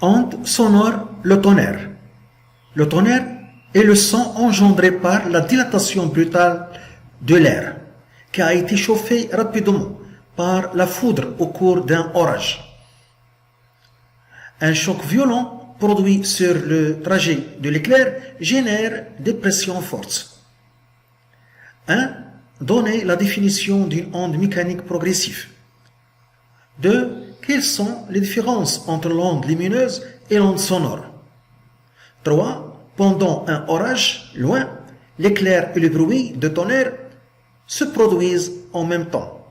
Onde sonore, le tonnerre. Le tonnerre est le son engendré par la dilatation brutale de l'air, qui a été chauffé rapidement par la foudre au cours d'un orage. Un choc violent produit sur le trajet de l'éclair génère des pressions fortes. 1. Donner la définition d'une onde mécanique progressive. 2. Quelles sont les différences entre l'onde lumineuse et l'onde sonore? 3. Pendant un orage, loin, l'éclair et le bruit de tonnerre se produisent en même temps.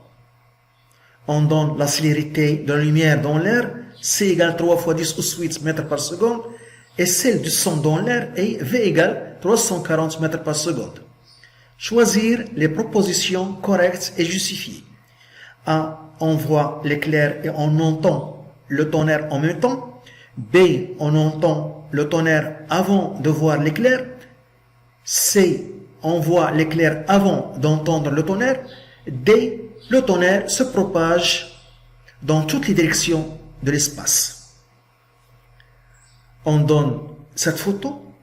On donne la célérité de la lumière dans l'air, C égale 3 fois 10 ou 8 mètres par seconde, et celle du son dans l'air est V égale 340 mètres par seconde. Choisir les propositions correctes et justifiées. A. On voit l'éclair et on entend le tonnerre en même temps. B. On entend le tonnerre avant de voir l'éclair. C. On voit l'éclair avant d'entendre le tonnerre. D. Le tonnerre se propage dans toutes les directions de l'espace. On donne cette photo.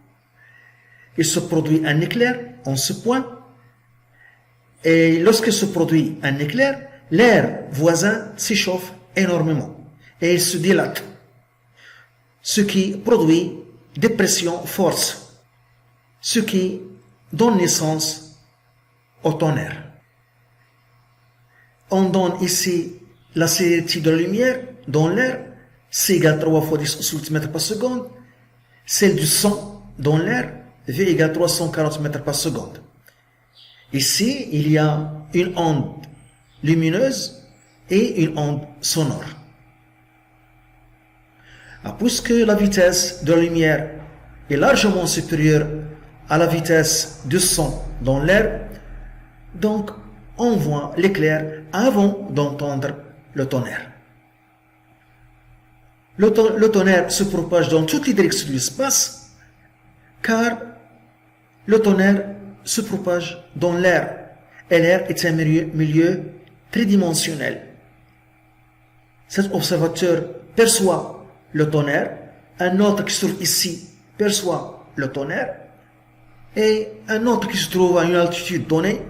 Il se produit un éclair en ce point. Et lorsqu'il se produit un éclair, l'air voisin s'échauffe énormément et il se dilate, ce qui produit des pressions fortes, ce qui donne naissance au tonnerre. On donne ici la célérité de la lumière dans l'air, C égale 3 fois 10 ou 8 mètres par seconde, celle du son dans l'air, V égale 340 mètres par seconde. Ici, il y a une onde lumineuse et une onde sonore. Puisque la vitesse de la lumière est largement supérieure à la vitesse du son dans l'air, donc on voit l'éclair avant d'entendre le tonnerre. Le tonnerre se propage dans toutes les directions de l'espace, car le tonnerre se propage dans l'air, et l'air est un milieu tridimensionnel. Cet observateur perçoit le tonnerre, un autre qui se trouve ici perçoit le tonnerre, et un autre qui se trouve à une altitude donnée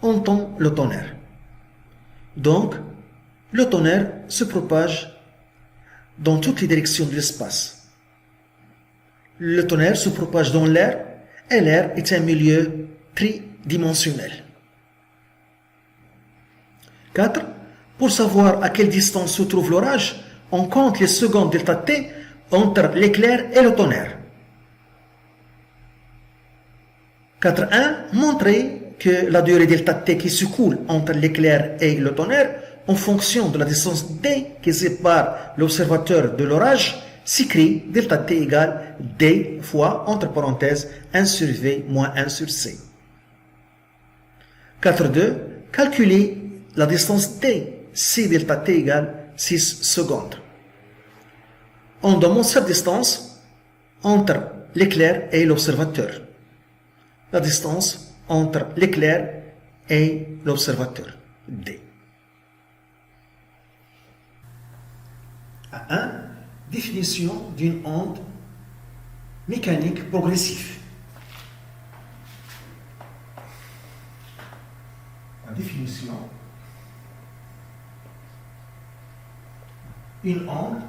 entend le tonnerre. Donc, le tonnerre se propage dans toutes les directions de l'espace. Le tonnerre se propage dans l'air, et l'air est un milieu tridimensionnel. 4. Pour savoir à quelle distance se trouve l'orage, on compte les secondes delta t entre l'éclair et le tonnerre. 4.1. Montrer que la durée delta t qui s'écoule entre l'éclair et le tonnerre, en fonction de la distance d qui sépare l'observateur de l'orage, s'écrit delta t égale d fois, entre parenthèses, 1 sur v moins 1 sur c. 4.2. Calculer la distance d, si delta t égale 6 secondes. On demande cette distance entre l'éclair et l'observateur. La distance entre l'éclair et l'observateur, d. 1. Définition d'une onde mécanique progressive. La définition. Une onde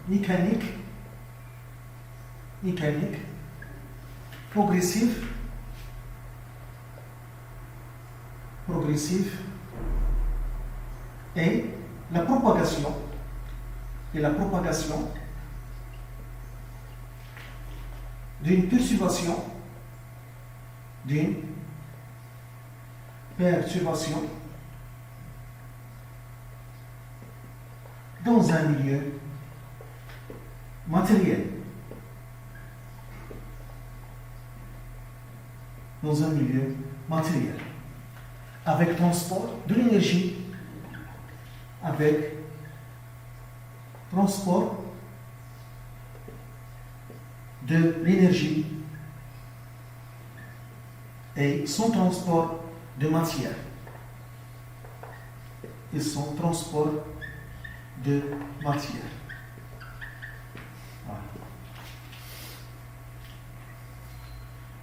mécanique progressive et la propagation d'une perturbation dans un milieu matériel. Avec transport de l'énergie, et son transport de matière.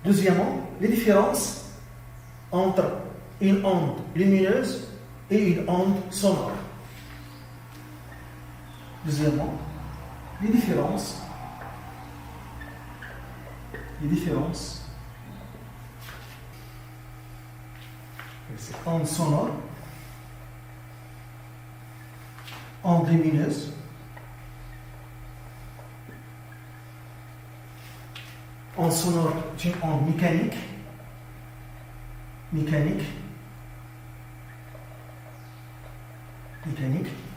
Deuxièmement, les différences entre une onde lumineuse et une onde sonore. Deuxièmement, les différences c'est onde sonore, onde lumineuse, onde sonore est une onde mécanique,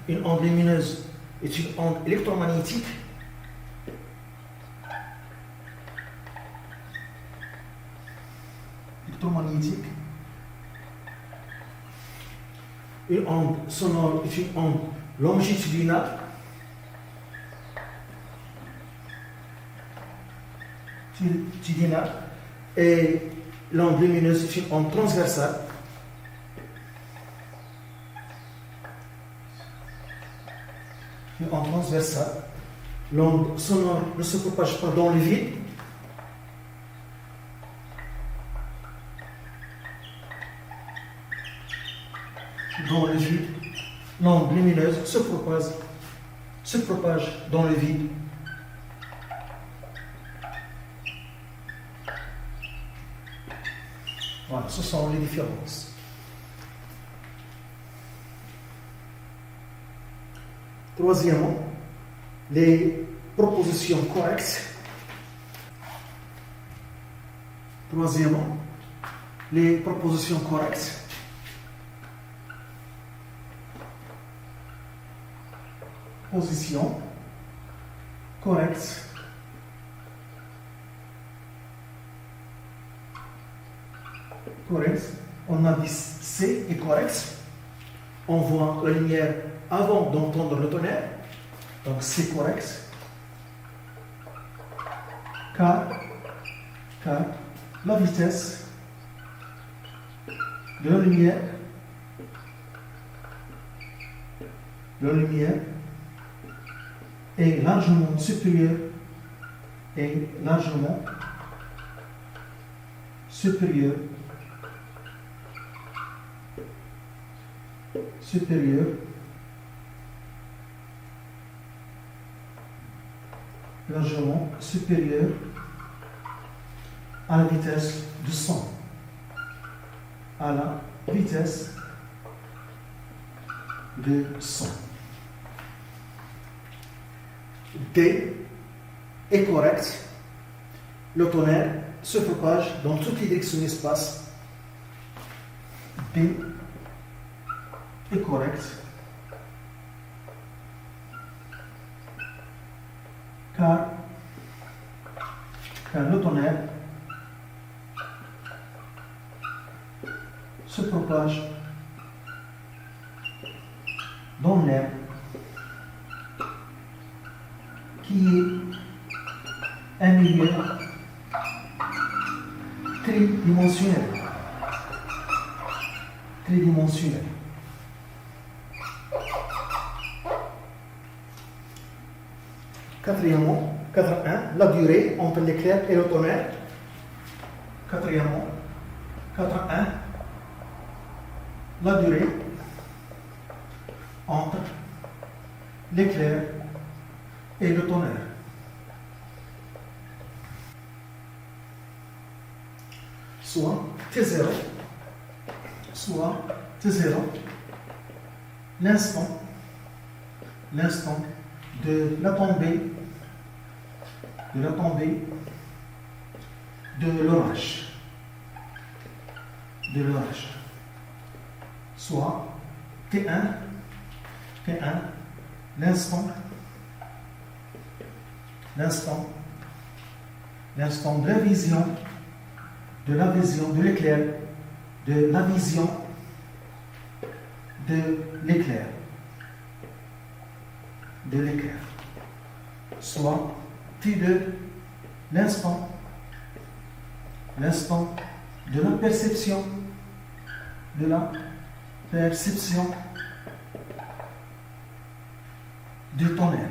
une onde lumineuse est une onde électromagnétique, une onde sonore est une onde longitudinale, et l'onde lumineuse est une onde transversale. L'onde sonore ne se propage pas dans le vide. L'onde lumineuse se propage dans le vide. Voilà, ce sont les différences. Troisièmement, les propositions correctes. Position correcte. On a dit C est correct. On voit la lumière avant d'entendre le tonnerre. Donc c'est correct. Car la vitesse de la lumière est largement supérieure à la vitesse du son. D est correct. Le tonnerre se propage dans toutes les directions de l'espace. D est correct. Car le tonnerre se propage dans l'air qui est un milieu tridimensionnel. Quatrièmement, 4.1, la durée entre l'éclair et le tonnerre. Quatrièmement, 4.1, la durée entre l'éclair et le tonnerre. Soit T0, l'instant de la tombée de l'orage. Soit T1, l'instant de la vision de l'éclair, soit T2, l'instant de la perception du tonnerre.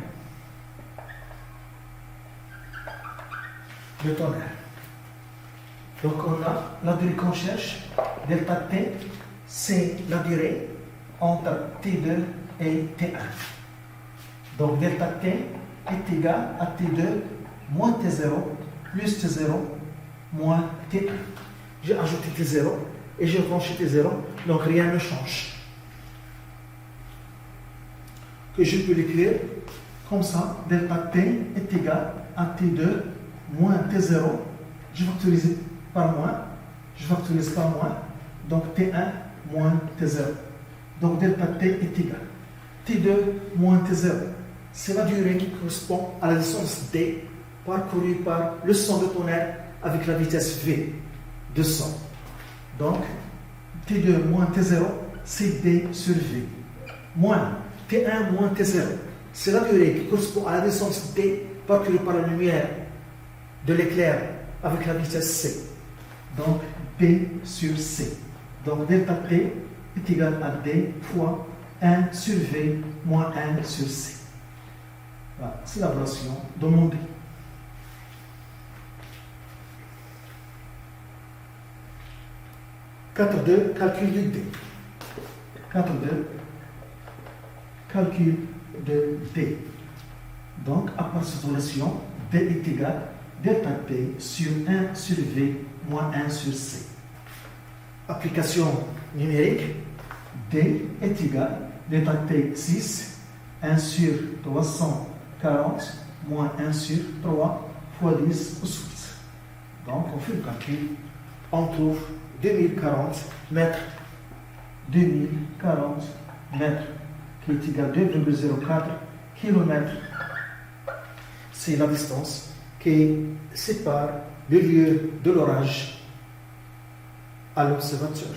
Donc on a la durée qu'on cherche, delta T, c'est la durée entre T2 et T1. Donc delta T est égal à T2 moins T0 plus T0 moins T1. J'ai ajouté T0 et j'ai branché T0, donc rien ne change. Que je peux l'écrire comme ça, delta T est égal à T2 moins T0. Je factorise par moins, je factorise par moins, donc T1 moins T0. Donc delta T est égal. T2 moins T0, c'est la durée qui correspond à la distance D parcourue par le son de tonnerre avec la vitesse V de son. Donc T2 moins T0, c'est D sur V. Moins T1 moins T0, c'est la durée qui correspond à la distance D parcourue par la lumière de l'éclair avec la vitesse C. Donc D sur C. Donc delta T est égal à D fois 1 sur V moins 1 sur C. Voilà, c'est la relation demandée. Quatre 2, calcul de D. 4.2, calcul de D. Donc, à part cette relation, D est égal à delta T sur 1 sur V moins 1 sur C. Application numérique, D est égal à delta T 6, 1 sur 340 moins 1 sur 3 fois 10 au 8. Donc, on fait le calcul, on trouve 2040 mètres, 2040 mètres, qui est égal à 2,04 km. C'est la distance qui sépare le lieu de l'orage à l'observateur.